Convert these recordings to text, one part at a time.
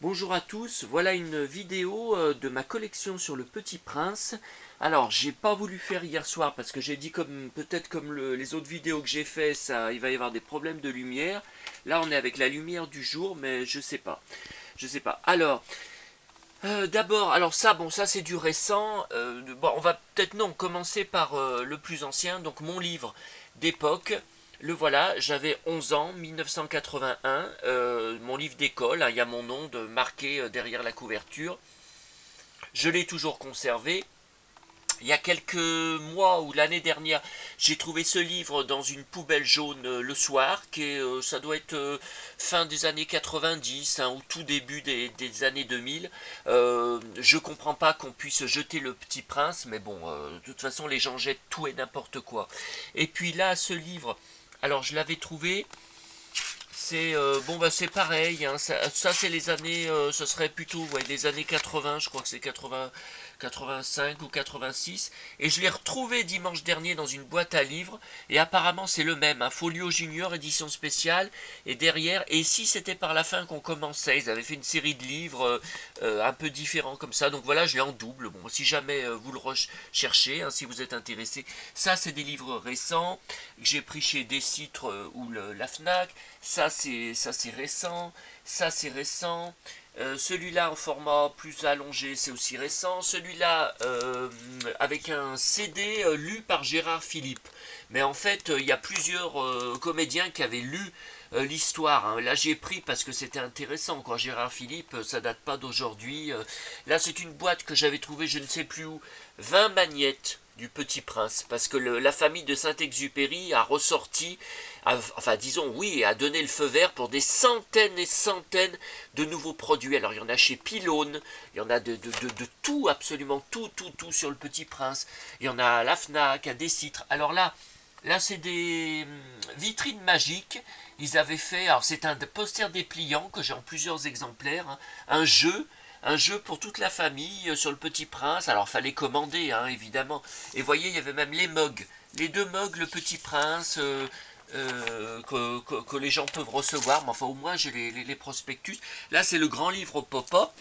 Bonjour à tous, voilà une vidéo de ma collection sur le Petit Prince. Alors, j'ai pas voulu faire hier soir parce que j'ai dit comme peut-être comme les autres vidéos que j'ai fait, ça, il va y avoir des problèmes de lumière. Là, on est avec la lumière du jour, mais je sais pas. Je sais pas. Alors, d'abord, alors ça, bon, ça c'est du récent. Bon, on va peut-être non commencer par le plus ancien, donc mon livre d'époque. Le voilà, j'avais 11 ans, 1981, mon livre d'école, hein, il y a mon nom marqué derrière la couverture. Je l'ai toujours conservé. Il y a quelques mois ou l'année dernière, j'ai trouvé ce livre dans une poubelle jaune le soir, ça doit être fin des années 90 hein, ou tout début des années 2000. Je comprends pas qu'on puisse jeter le Petit Prince, mais bon, de toute façon les gens jettent tout et n'importe quoi. Et puis là, ce livre, alors je l'avais trouvé, c'est bon bah c'est pareil, hein, ça c'est les années, ce serait plutôt ouais, les années 80, je crois que c'est 80, 85 ou 86, et je l'ai retrouvé dimanche dernier dans une boîte à livres, et apparemment c'est le même, hein, Folio Junior édition spéciale, et derrière, et ici c'était par la fin qu'on commençait, ils avaient fait une série de livres un peu différents comme ça, donc voilà je l'ai en double, bon si jamais vous le recherchez, hein, si vous êtes intéressé, ça c'est des livres récents, que j'ai pris chez Décitre ou la FNAC, ça c'est récent, ça c'est récent. Celui-là en format plus allongé, c'est aussi récent. Celui-là avec un CD lu par Gérard Philippe. Mais en fait, il y a plusieurs comédiens qui avaient lu l'histoire. Hein. Là, j'ai pris parce que c'était intéressant. Quoi. Gérard Philippe, ça date pas d'aujourd'hui. Là, c'est une boîte que j'avais trouvée, je ne sais plus où, 20 magnettes du Petit Prince, parce que la famille de Saint-Exupéry a ressorti, enfin disons oui, a donné le feu vert pour des centaines et centaines de nouveaux produits. Alors il y en a chez Pylone, il y en a de tout, absolument tout, tout, tout sur le Petit Prince. Il y en a à la FNAC, à Décitre. Alors là c'est des vitrines magiques. Ils avaient fait, alors c'est un poster dépliant que j'ai en plusieurs exemplaires, hein, un jeu pour toute la famille sur le Petit Prince. Alors fallait commander, hein, évidemment. Et voyez, il y avait même les mugs, les deux mugs, le Petit Prince, que les gens peuvent recevoir. Mais enfin, au moins, j'ai les prospectus. Là, c'est le grand livre pop-up.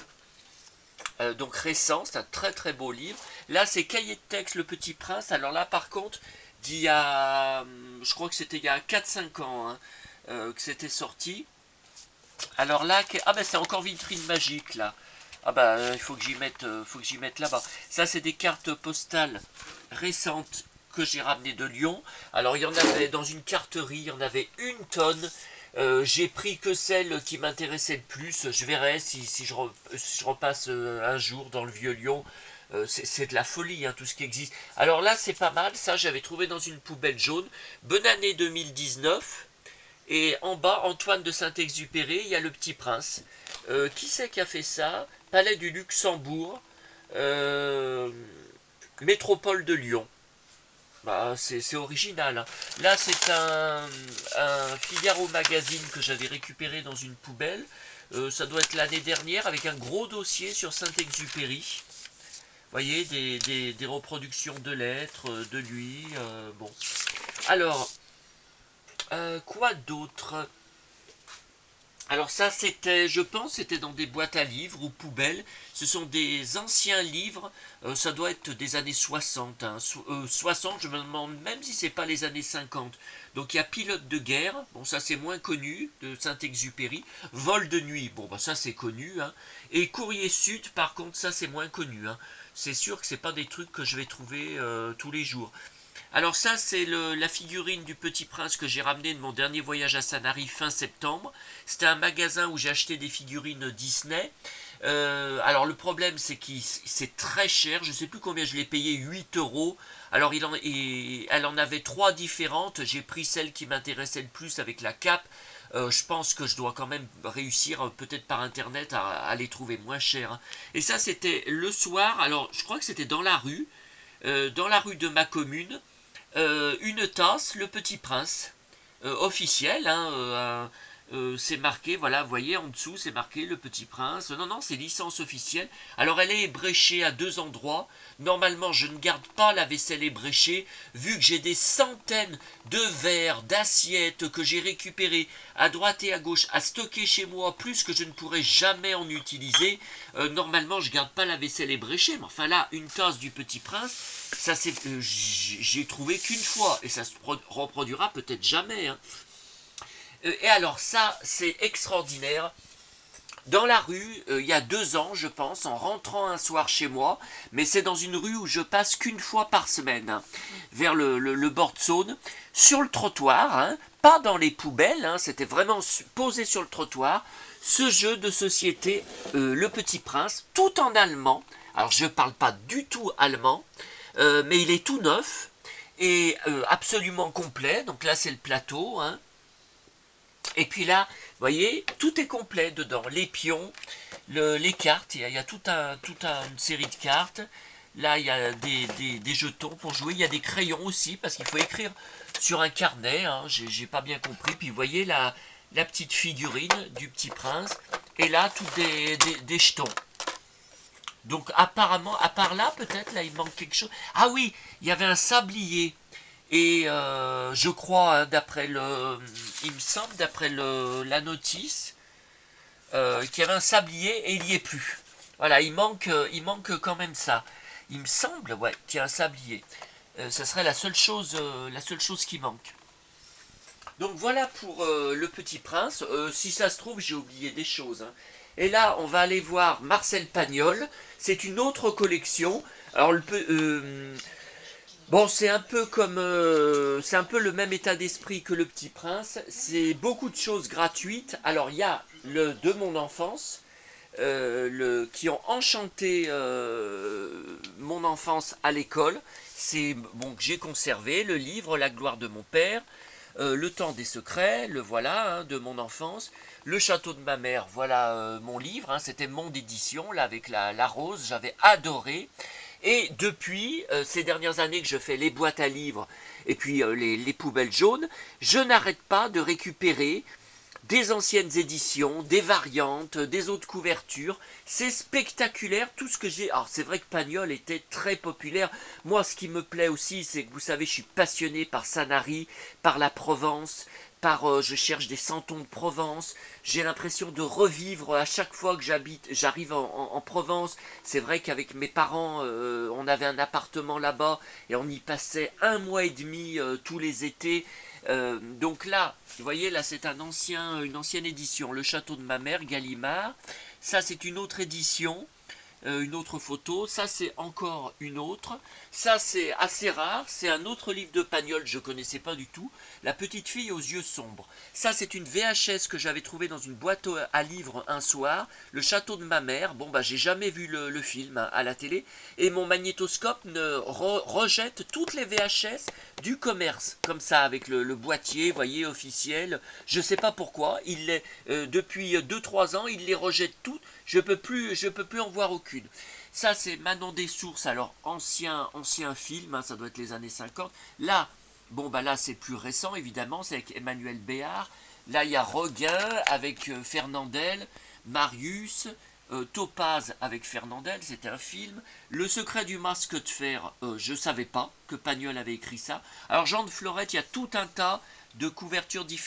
Donc récent, c'est un très très beau livre. Là, c'est Cahiers de texte, Le Petit Prince. Alors là, par contre, d'il y a, je crois que c'était il y a 4 5 ans hein, que c'était sorti. Alors là, ah ben c'est encore vitrine magique là. Ah bah il faut que j'y mette là-bas. Ça c'est des cartes postales récentes que j'ai ramenées de Lyon. Alors il y en avait dans une carterie, il y en avait une tonne. J'ai pris que celle qui m'intéressait le plus. Je verrai si je repasse un jour dans le vieux Lyon. C'est de la folie, hein, tout ce qui existe. Alors là, c'est pas mal. Ça, j'avais trouvé dans une poubelle jaune. Bonne année 2019. Et en bas, Antoine de Saint-Exupéry, il y a le Petit Prince. Qui c'est qui a fait ça? Palais du Luxembourg, euh, métropole de Lyon. Bah, c'est original. Hein. Là, c'est un Figaro magazine que j'avais récupéré dans une poubelle. Ça doit être l'année dernière avec un gros dossier sur Saint-Exupéry. Vous voyez, des reproductions de lettres, de lui. Bon. Alors, quoi d'autre? Alors ça, c'était, je pense, c'était dans des boîtes à livres ou poubelles. Ce sont des anciens livres, ça doit être des années 60. Hein. 60, je me demande même si c'est pas les années 50. Donc il y a Pilote de guerre, bon ça c'est moins connu, de Saint-Exupéry. Vol de nuit, bon bah ça c'est connu. Hein. Et Courrier Sud, par contre, ça c'est moins connu. Hein. C'est sûr que c'est pas des trucs que je vais trouver tous les jours. Alors ça, c'est la figurine du Petit Prince que j'ai ramené de mon dernier voyage à Sanary fin septembre. C'était un magasin où j'ai acheté des figurines Disney. Alors le problème, c'est que c'est très cher. Je ne sais plus combien je l'ai payé, 8 euros. Alors elle en avait trois différentes. J'ai pris celle qui m'intéressait le plus avec la cape. Je pense que je dois quand même réussir, peut-être par internet, à les trouver moins chères. Hein. Et ça, c'était le soir. Alors, je crois que c'était dans la rue de ma commune une tasse, le Petit Prince, officielle, hein, c'est marqué, voilà, vous voyez en dessous, c'est marqué Le Petit Prince. Non, non, c'est licence officielle. Alors elle est ébréchée à 2 endroits. Normalement, je ne garde pas la vaisselle ébréchée, vu que j'ai des centaines de verres, d'assiettes que j'ai récupérées à droite et à gauche, à stocker chez moi, plus que je ne pourrai jamais en utiliser. Normalement, je garde pas la vaisselle ébréchée, mais enfin là, une tasse du Petit Prince, ça c'est, j'ai trouvé qu'une fois, et ça se reproduira peut-être jamais, hein. Et alors ça, c'est extraordinaire. Dans la rue, il y a 2 ans, je pense, en rentrant un soir chez moi, mais c'est dans une rue où je passe qu'une fois par semaine, hein, vers le bord de Saône, sur le trottoir, hein, pas dans les poubelles, hein, c'était vraiment posé sur le trottoir, ce jeu de société, Le Petit Prince, tout en allemand. Alors je ne parle pas du tout allemand, mais il est tout neuf et absolument complet. Donc là, c'est le plateau, hein. Et puis là, vous voyez, tout est complet dedans. Les pions, les cartes, il y a une série de cartes. Là, il y a des jetons pour jouer. Il y a des crayons aussi, parce qu'il faut écrire sur un carnet. Hein, j'ai pas bien compris. Puis vous voyez la petite figurine du Petit Prince. Et là, tout des jetons. Donc apparemment, à part là, peut-être, là, il manque quelque chose. Ah oui, il y avait un sablier. Et je crois, hein, il me semble, d'après la notice, qu'il y avait un sablier et il n'y est plus. Voilà, il manque quand même ça. Il me semble, ouais, qu'il y a un sablier. Ce serait la seule chose qui manque. Donc voilà pour Le Petit Prince. Si ça se trouve, j'ai oublié des choses, hein. Et là, on va aller voir Marcel Pagnol. C'est une autre collection. Alors, bon, c'est un peu le même état d'esprit que Le Petit Prince. C'est beaucoup de choses gratuites. Alors, il y a le de mon enfance, qui ont enchanté mon enfance à l'école. C'est bon que j'ai conservé le livre La gloire de mon père, Le temps des secrets, le voilà, hein, de mon enfance. Le château de ma mère, voilà mon livre, hein, c'était mon édition, là avec la rose, j'avais adoré. Et depuis ces dernières années que je fais les boîtes à livres et puis les poubelles jaunes, je n'arrête pas de récupérer des anciennes éditions, des variantes, des autres couvertures. C'est spectaculaire tout ce que j'ai. Alors c'est vrai que Pagnol était très populaire. Moi ce qui me plaît aussi, c'est que vous savez, je suis passionné par Sanary, par la Provence, je cherche des santons de Provence. J'ai l'impression de revivre à chaque fois que j'arrive en Provence. C'est vrai qu'avec mes parents, on avait un appartement là-bas et on y passait 1 mois et demi tous les étés. Donc là, vous voyez, là c'est une ancienne édition, Le Château de ma mère, Gallimard. Ça c'est une autre édition, une autre photo. Ça c'est encore une autre. Ça c'est assez rare, c'est un autre livre de Pagnol, je ne connaissais pas du tout. La petite fille aux yeux sombres. Ça c'est une VHS que j'avais trouvée dans une boîte à livres un soir. Le Château de ma mère. Bon bah j'ai jamais vu le film, hein, à la télé. Et mon magnétoscope rejette toutes les VHS du commerce, comme ça, avec le boîtier, vous voyez, officiel. Je ne sais pas pourquoi. Depuis 2-3 ans, il les rejette toutes. Je peux plus en voir aucune. Ça, c'est Manon des Sources, alors ancien film, hein, ça doit être les années 50. Là, bon, bah là, c'est plus récent, évidemment, c'est avec Emmanuel Béard. Là, il y a Roguin avec Fernandel, Marius, Topaz avec Fernandel, c'était un film. Le secret du masque de fer, je ne savais pas que Pagnol avait écrit ça. Alors Jean de Florette, il y a tout un tas de couvertures différentes.